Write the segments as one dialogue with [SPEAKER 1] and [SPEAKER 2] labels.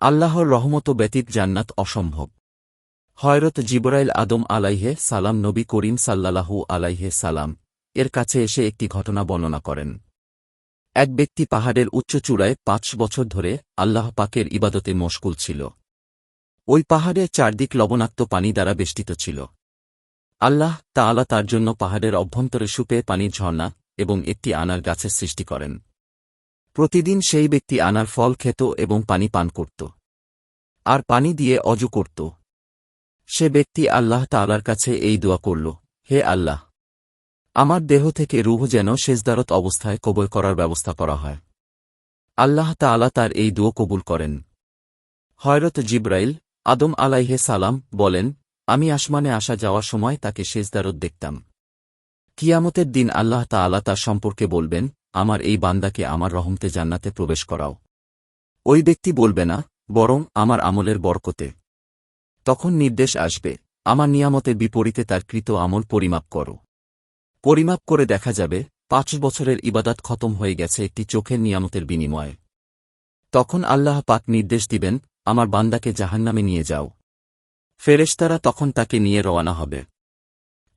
[SPEAKER 1] আল্লাহর রহমত ব্যতীত জান্নাত অসম্ভব। হযরত জিবরাইল আদম আলাইহে সালাম নবী করিম সাল্লাল্লাহু আলাইহে সালাম এর কাছে এসে একটি ঘটনা বর্ণনা করেন। এক ব্যক্তি পাহাড়ের উচ্চ চূড়ায় ৫ বছর ধরে আল্লাহ পাকের ইবাদতে মশগুল ছিল। ওই পাহাড়ের চারদিক লবণাক্ত পানি দ্বারা বেষ্টিত ছিল। আল্লাহ তাআলা তার জন্য পাহাড়ের অভ্যন্তরে সুপে পানির ঝর্ণা এবং একটি আনার গাছের সৃষ্টি করেন। প্রতিদিন সেই ব্যক্তি আনার ফল খেত এবং পানি পান করত, আর পানি দিয়ে অজু করত। সে ব্যক্তি আল্লাহ তাআলার কাছে এই দোয়া করল, হে আল্লাহ, আমার দেহ থেকে রূহ যেন সেজদারত অবস্থায় কবুল করার ব্যবস্থা করা হয়। আল্লাহ তাআলা তার এই দোয়া কবুল করেন। হযরত জিবরাইল আদম আলাইহে সালাম বলেন, আমি আসমানে আসা যাওয়ার সময় তাকে সেজদারত দেখতাম। কিয়ামতের দিন আল্লাহ তাআলা তার সম্পর্কে বলবেন, আমার এই বান্দাকে আমার রহমতে জান্নাতে প্রবেশ করাও। ওই ব্যক্তি বলবে না, বরং আমার আমলের বরকতে। তখন নির্দেশ আসবে, আমার নিয়ামতের বিপরীতে তার কৃত আমল পরিমাপ করো। পরিমাপ করে দেখা যাবে ৫ বছরের ইবাদত খতম হয়ে গেছে একটি চোখের নিয়ামতের বিনিময়ে। তখন আল্লাহ পাক নির্দেশ দিবেন, আমার বান্দাকে জাহান্নামে নিয়ে যাও। ফেরেশতারা তখন তাকে নিয়ে রওয়ানা হবে।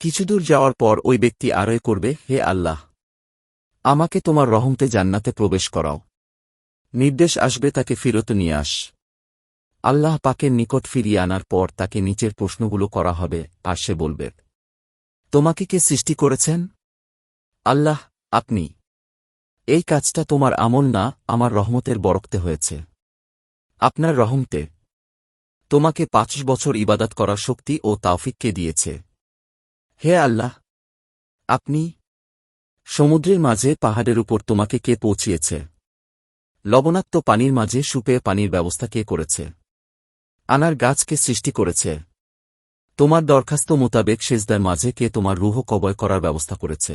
[SPEAKER 1] কিছুদূর যাওয়ার পর ওই ব্যক্তি আরয় করবে, হে আল্লাহ, আমাকে তোমার রহমতে জান্নাতে প্রবেশ করাও। নির্দেশ আসবে তাকে ফিরত নিয়ে আস। আল্লাহ পাকের নিকট ফিরিয়ে আনার পর তাকে নিচের প্রশ্নগুলো করা হবে, আর সে বলবে, তোমাকে কে সৃষ্টি করেছেন? আল্লাহ, আপনি। এই কাজটা তোমার আমল না, আমার রহমতের বরকতে হয়েছে। আপনার রহমতে। তোমাকে ৫ বছর ইবাদত করার শক্তি ও তাওফিক কে দিয়েছে? হে আল্লাহ, আপনি। সমুদ্রের মাঝে পাহাড়ের উপর তোমাকে কে পৌঁছিয়েছে? লবণাক্ত পানির মাঝে সুপে পানির ব্যবস্থা কে করেছে? আনার গাছকে সৃষ্টি করেছে? তোমার দরখাস্ত মোতাবেক সেজদার মাঝে কে তোমার রূহ কবয় করার ব্যবস্থা করেছে?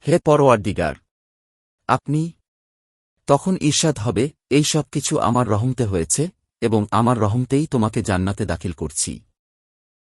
[SPEAKER 1] হে পরওয়ারদিগার, আপনি। তখন ঈর্ষাদ হবে, এই সব কিছু আমার রহমতে হয়েছে এবং আমার রহমতেই তোমাকে জান্নাতে দাখিল করছি।